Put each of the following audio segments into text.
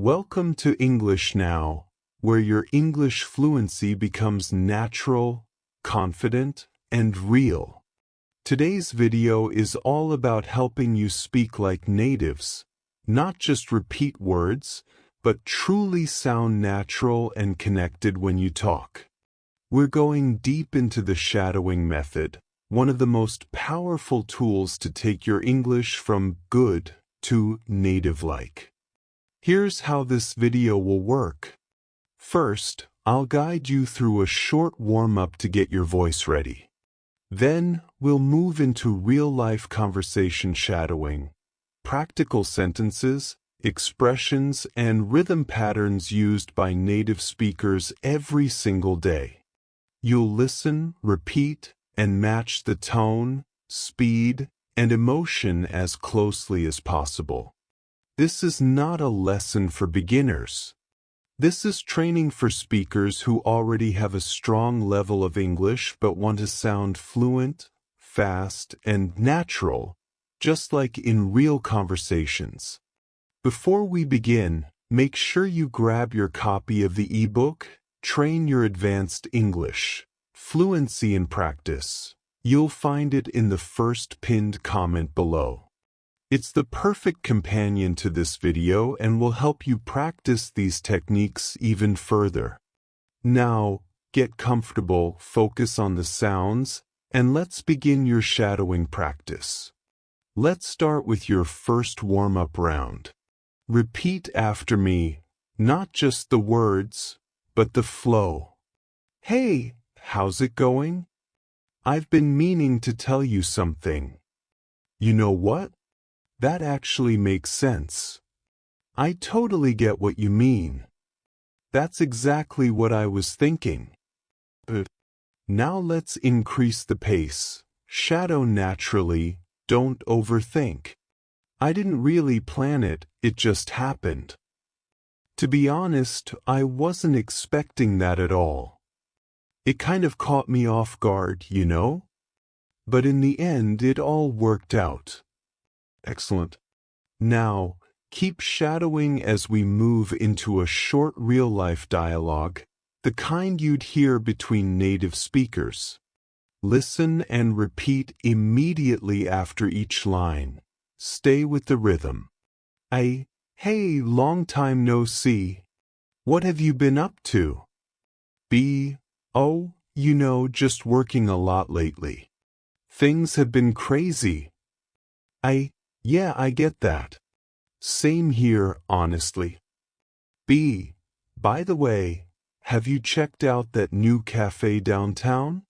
Welcome to English Now, where your English fluency becomes natural, confident, and real. Today's video is all about helping you speak like natives, not just repeat words, but truly sound natural and connected when you talk. We're going deep into the shadowing method, one of the most powerful tools to take your English from good to native-like. Here's how this video will work. First, I'll guide you through a short warm-up to get your voice ready. Then, we'll move into real-life conversation shadowing, practical sentences, expressions, and rhythm patterns used by native speakers every single day. You'll listen, repeat, and match the tone, speed, and emotion as closely as possible. This is not a lesson for beginners. This is training for speakers who already have a strong level of English but want to sound fluent, fast, and natural, just like in real conversations. Before we begin, make sure you grab your copy of the ebook, Train Your Advanced English, Fluency in Practice. You'll find it in the first pinned comment below. It's the perfect companion to this video and will help you practice these techniques even further. Now, get comfortable, focus on the sounds, and let's begin your shadowing practice. Let's start with your first warm-up round. Repeat after me, not just the words, but the flow. Hey, how's it going? I've been meaning to tell you something. You know what? That actually makes sense. I totally get what you mean. That's exactly what I was thinking. Now let's increase the pace. Shadow naturally, don't overthink. I didn't really plan it, it just happened. To be honest, I wasn't expecting that at all. It kind of caught me off guard, you know? But in the end, it all worked out. Excellent. Now, keep shadowing as we move into a short real-life dialogue, the kind you'd hear between native speakers. Listen and repeat immediately after each line. Stay with the rhythm. Hey, long time no see. What have you been up to? Oh, just working a lot lately. Things have been crazy. Yeah, I get that. Same here, honestly. By the way, have you checked out that new cafe downtown?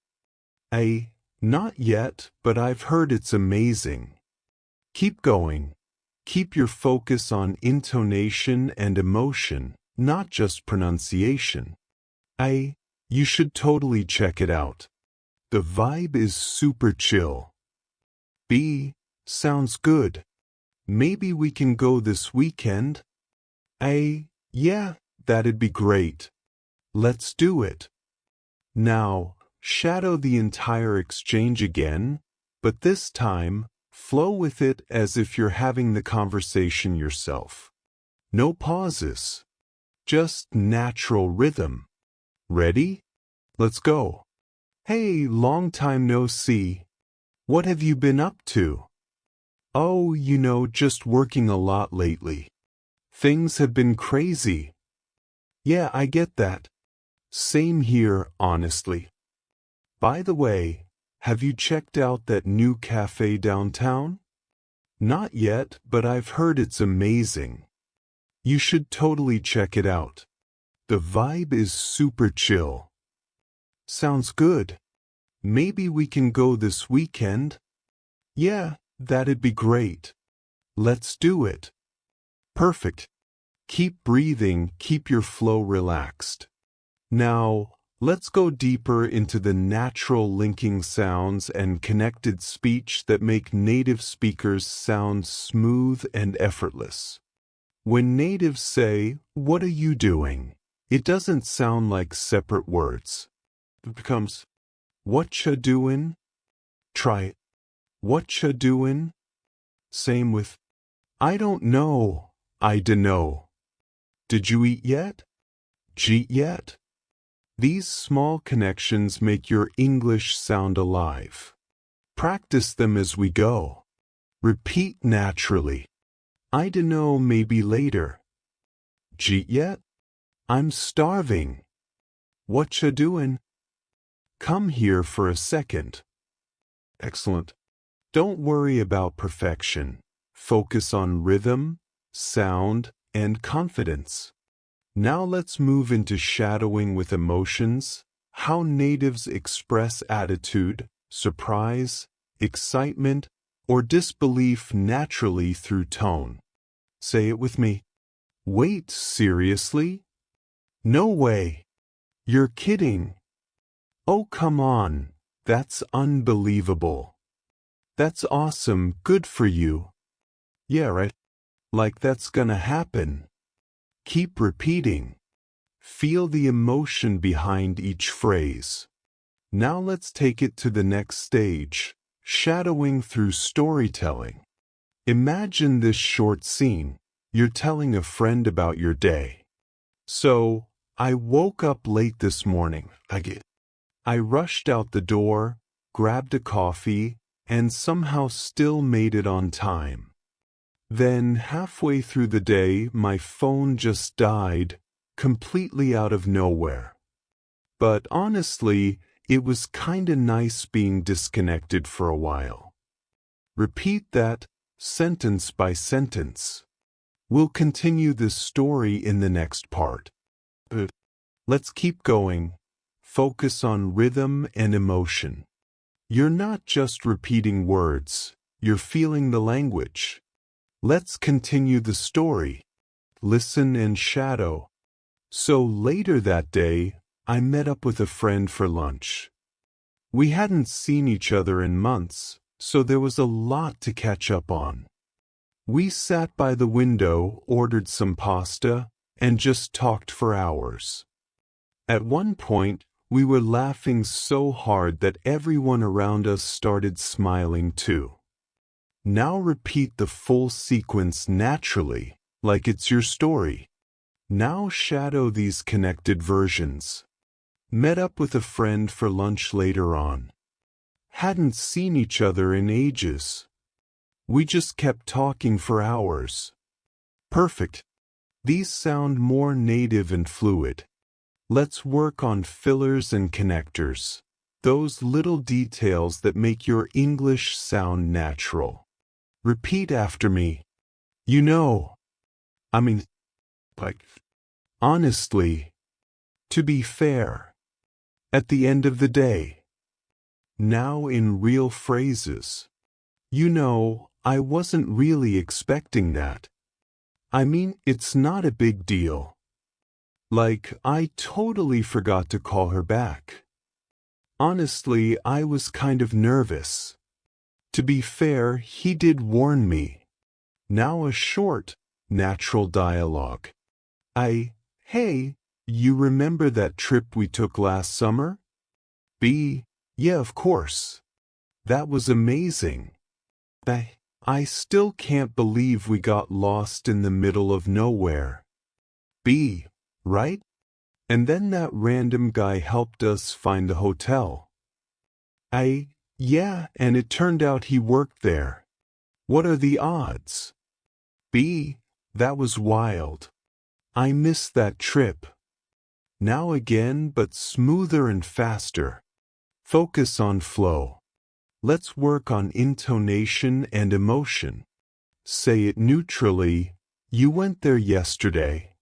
Not yet, but I've heard it's amazing. Keep going. Keep your focus on intonation and emotion, not just pronunciation. You should totally check it out. The vibe is super chill. Sounds good. Maybe we can go this weekend? Yeah, that'd be great. Let's do it. Now, shadow the entire exchange again, but this time, flow with it as if you're having the conversation yourself. No pauses. Just natural rhythm. Ready? Let's go. Hey, long time no see. What have you been up to? Oh, just working a lot lately. Things have been crazy. Yeah, I get that. Same here, honestly. By the way, have you checked out that new cafe downtown? Not yet, but I've heard it's amazing. You should totally check it out. The vibe is super chill. Sounds good. Maybe we can go this weekend? Yeah, that'd be great. Let's do it. Perfect. Keep breathing, keep your flow relaxed. Now, let's go deeper into the natural linking sounds and connected speech that make native speakers sound smooth and effortless. When natives say, "What are you doing?" it doesn't sound like separate words. It becomes, "Whatcha doin'?" Try it. "Whatcha doin'?" Same with, "I don't know, I dunno." Did you eat yet? Jeet yet? These small connections make your English sound alive. Practice them as we go. Repeat naturally. I dunno, maybe later. Jeet yet? I'm starving. Whatcha doin'? Come here for a second. Excellent. Don't worry about perfection. Focus on rhythm, sound, and confidence. Now let's move into shadowing with emotions, how natives express attitude, surprise, excitement, or disbelief naturally through tone. Say it with me. Wait, seriously? No way. You're kidding. Oh, come on. That's unbelievable. That's awesome, good for you. Yeah, right. Like that's gonna happen. Keep repeating. Feel the emotion behind each phrase. Now let's take it to the next stage, shadowing through storytelling. Imagine this short scene. You're telling a friend about your day. So, I woke up late this morning. I rushed out the door, grabbed a coffee, and somehow still made it on time. Then, halfway through the day, my phone just died, completely out of nowhere. But honestly, it was kinda nice being disconnected for a while. Repeat that, sentence by sentence. We'll continue this story in the next part. But let's keep going. Focus on rhythm and emotion. You're not just repeating words, you're feeling the language. Let's continue the story. Listen and shadow. So later that day, I met up with a friend for lunch. We hadn't seen each other in months, so there was a lot to catch up on. We sat by the window, ordered some pasta, and just talked for hours. At one point, we were laughing so hard that everyone around us started smiling too. Now repeat the full sequence naturally, like it's your story. Now shadow these connected versions. Met up with a friend for lunch later on. Hadn't seen each other in ages. We just kept talking for hours. Perfect. These sound more native and fluid. Let's work on fillers and connectors. Those little details that make your English sound natural. Repeat after me. You know. Honestly. To be fair. At the end of the day. Now in real phrases. You know, I wasn't really expecting that. It's not a big deal. Like, I totally forgot to call her back. Honestly, I was kind of nervous. To be fair, he did warn me. Now a short, natural dialogue. Hey, you remember that trip we took last summer? B, yeah, of course. That was amazing. I still can't believe we got lost in the middle of nowhere. B, right? And then that random guy helped us find the hotel. Yeah, and it turned out he worked there. What are the odds? B, that was wild. I missed that trip. Now again, but smoother and faster. Focus on flow. Let's work on intonation and emotion. Say it neutrally. You went there yesterday.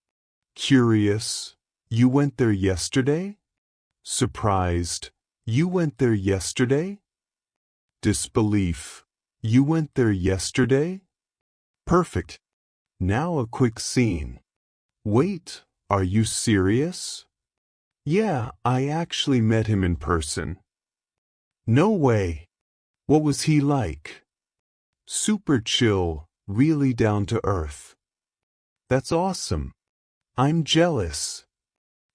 Curious. You went there yesterday? Surprised. You went there yesterday? Disbelief. You went there yesterday? Perfect. Now a quick scene. Wait, are you serious? Yeah, I actually met him in person. No way. What was he like? Super chill, really down to earth. That's awesome. I'm jealous.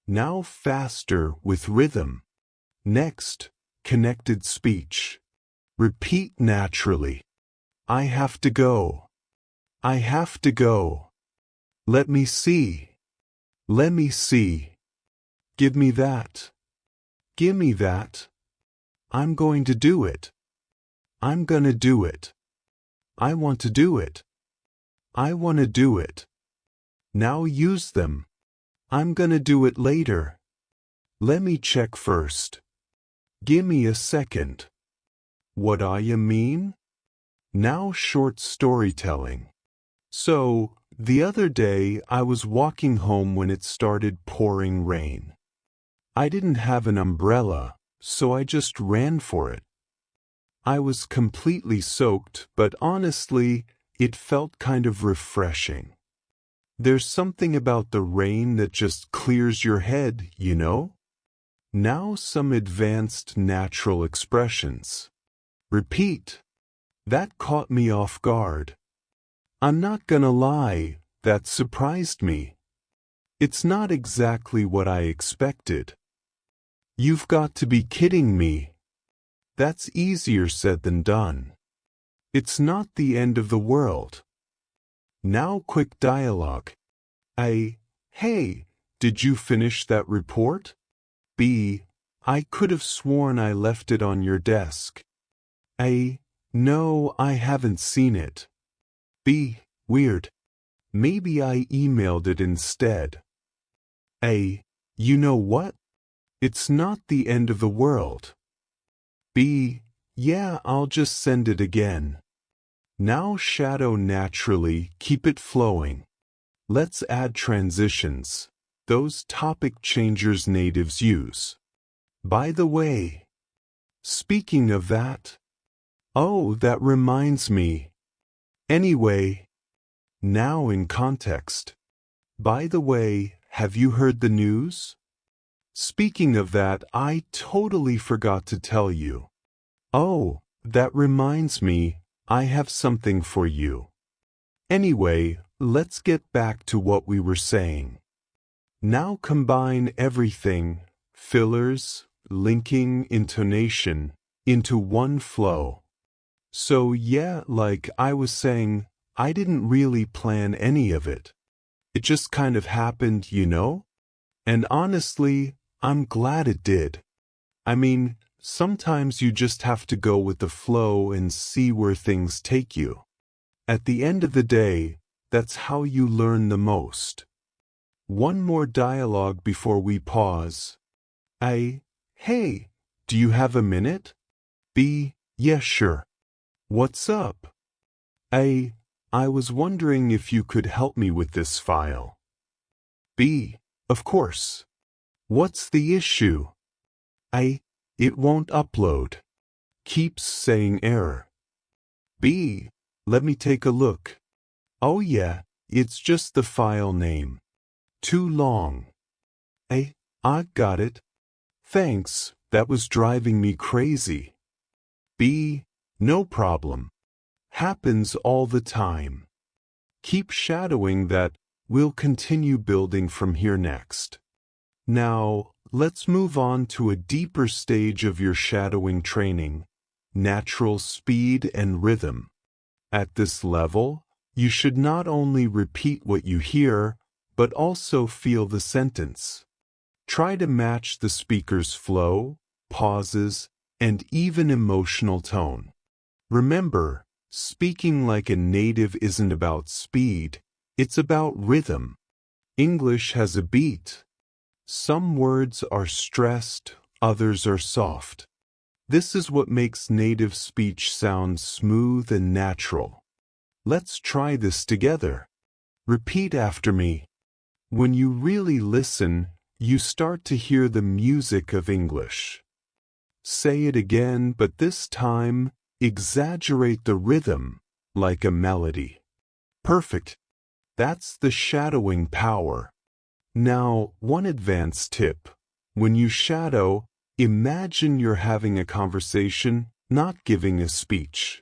Now faster with rhythm. Next, connected speech. Repeat naturally. I have to go. I have to go. Let me see. Let me see. Give me that. Give me that. I'm going to do it. I'm gonna do it. I want to do it. I want to do it. Now use them. I'm gonna do it later. Let me check first. Give me a second. What do you mean? Now short storytelling. So, the other day I was walking home when it started pouring rain. I didn't have an umbrella, so I just ran for it. I was completely soaked, but honestly, it felt kind of refreshing. There's something about the rain that just clears your head, you know? Now some advanced natural expressions. Repeat. That caught me off guard. I'm not gonna lie, that surprised me. It's not exactly what I expected. You've got to be kidding me. That's easier said than done. It's not the end of the world. Now quick dialogue. A. Hey, did you finish that report? B. I could have sworn I left it on your desk. A. No, I haven't seen it. B. Weird. Maybe I emailed it instead. A. You know what? It's not the end of the world. B. Yeah, I'll just send it again. Now shadow naturally, keep it flowing. Let's add transitions, those topic changers natives use. By the way, speaking of that, oh, that reminds me. Anyway, now in context. By the way, have you heard the news? Speaking of that, I totally forgot to tell you. Oh, that reminds me, I have something for you. Anyway, let's get back to what we were saying. Now combine everything, fillers, linking, intonation, into one flow. So yeah, like I was saying, I didn't really plan any of it. It just kind of happened, you know? And honestly, I'm glad it did. I mean, sometimes you just have to go with the flow and see where things take you. At the end of the day, that's how you learn the most. One more dialogue before we pause. A. Hey, do you have a minute? B. Yeah, sure. What's up? A. I was wondering if you could help me with this file. B. Of course. What's the issue? A. It won't upload. Keeps saying error. B. Let me take a look. Oh yeah, it's just the file name. Too long. A. I got it. Thanks, that was driving me crazy. B. No problem. Happens all the time. Keep shadowing that. We'll continue building from here next. Now, let's move on to a deeper stage of your shadowing training, natural speed and rhythm. At this level, you should not only repeat what you hear, but also feel the sentence. Try to match the speaker's flow, pauses, and even emotional tone. Remember, speaking like a native isn't about speed, it's about rhythm. English has a beat. Some words are stressed, others are soft. This is what makes native speech sound smooth and natural. Let's try this together. Repeat after me. When you really listen, you start to hear the music of English. Say it again, but this time, exaggerate the rhythm, like a melody. Perfect. That's the shadowing power. Now, one advanced tip. When you shadow, imagine you're having a conversation, not giving a speech.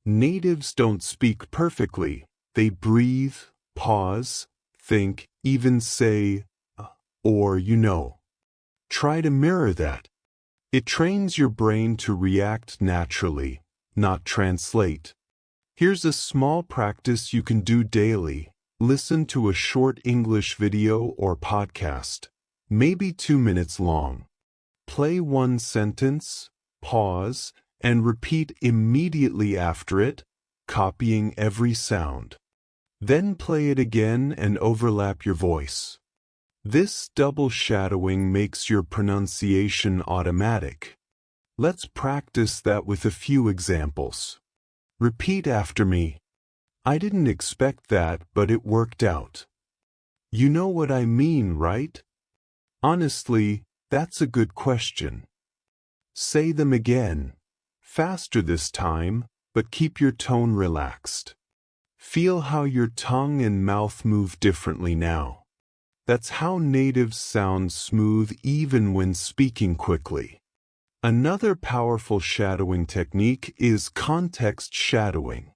Natives don't speak perfectly. They breathe, pause, think, even say, or you know. Try to mirror that. It trains your brain to react naturally, not translate. Here's a small practice you can do daily. Listen to a short English video or podcast, maybe 2 minutes long. Play one sentence, pause, and repeat immediately after it, copying every sound. Then play it again and overlap your voice. This double shadowing makes your pronunciation automatic. Let's practice that with a few examples. Repeat after me. I didn't expect that, but it worked out. You know what I mean, right? Honestly, that's a good question. Say them again. Faster this time, but keep your tone relaxed. Feel how your tongue and mouth move differently now. That's how natives sound smooth even when speaking quickly. Another powerful shadowing technique is context shadowing.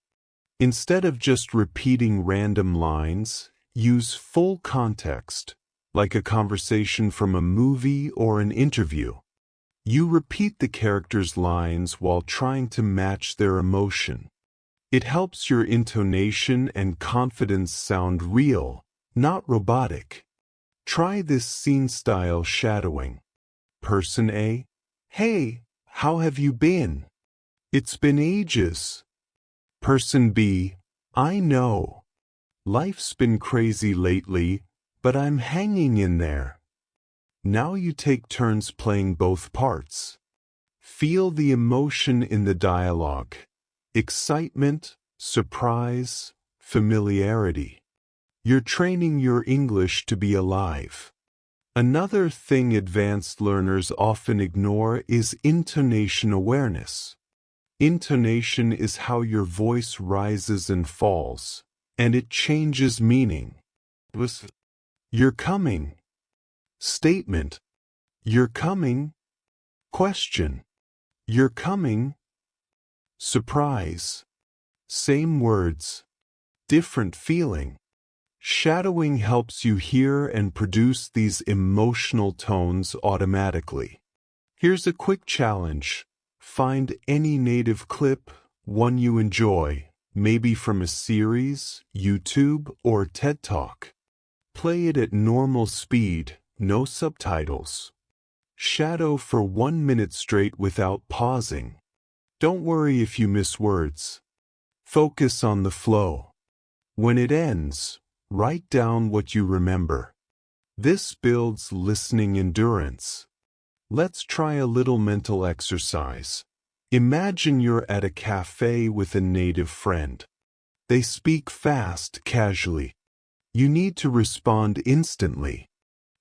Instead of just repeating random lines, use full context, like a conversation from a movie or an interview. You repeat the characters' lines while trying to match their emotion. It helps your intonation and confidence sound real, not robotic. Try this scene-style shadowing. Person A: Hey, how have you been? It's been ages. Person B: I know. Life's been crazy lately, but I'm hanging in there. Now you take turns playing both parts. Feel the emotion in the dialogue. Excitement, surprise, familiarity. You're training your English to be alive. Another thing advanced learners often ignore is intonation awareness. Intonation is how your voice rises and falls, and it changes meaning. You're coming. Statement: You're coming. Question: You're coming. Surprise: Same words, different feeling. Shadowing helps you hear and produce these emotional tones automatically. Here's a quick challenge. Find any native clip, one you enjoy, maybe from a series, YouTube, or TED Talk. Play it at normal speed, no subtitles. Shadow for 1 minute straight without pausing. Don't worry if you miss words. Focus on the flow. When it ends, write down what you remember. This builds listening endurance. Let's try a little mental exercise. Imagine you're at a cafe with a native friend. They speak fast, casually. You need to respond instantly.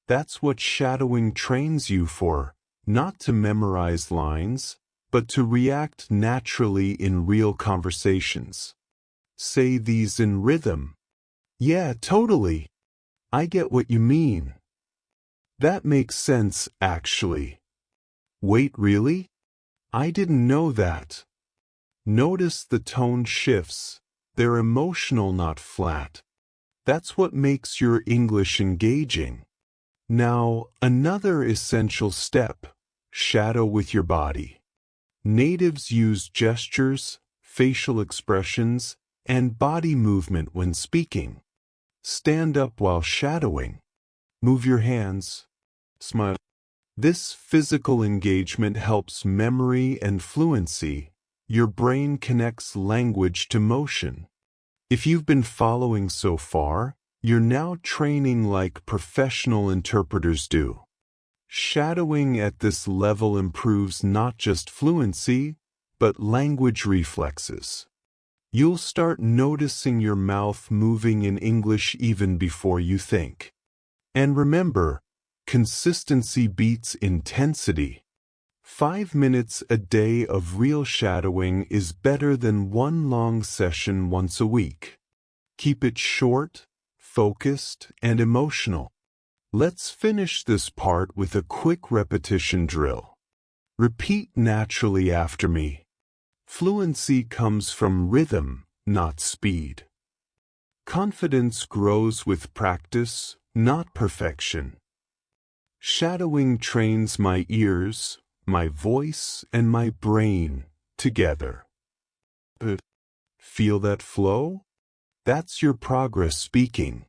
That's what shadowing trains you for, not to memorize lines, but to react naturally in real conversations. Say these in rhythm. Yeah, totally. I get what you mean. That makes sense, actually. Wait, really? I didn't know that. Notice the tone shifts. They're emotional, not flat. That's what makes your English engaging. Now, another essential step: shadow with your body. Natives use gestures, facial expressions, and body movement when speaking. Stand up while shadowing. Move your hands. Smile. This physical engagement helps memory and fluency. Your brain connects language to motion. If you've been following so far, you're now training like professional interpreters do. Shadowing at this level improves not just fluency, but language reflexes. You'll start noticing your mouth moving in English even before you think. And remember, consistency beats intensity. 5 minutes a day of real shadowing is better than one long session once a week. Keep it short, focused, and emotional. Let's finish this part with a quick repetition drill. Repeat naturally after me. Fluency comes from rhythm, not speed. Confidence grows with practice, not perfection. Shadowing trains my ears, my voice, and my brain together. Feel that flow? That's your progress speaking.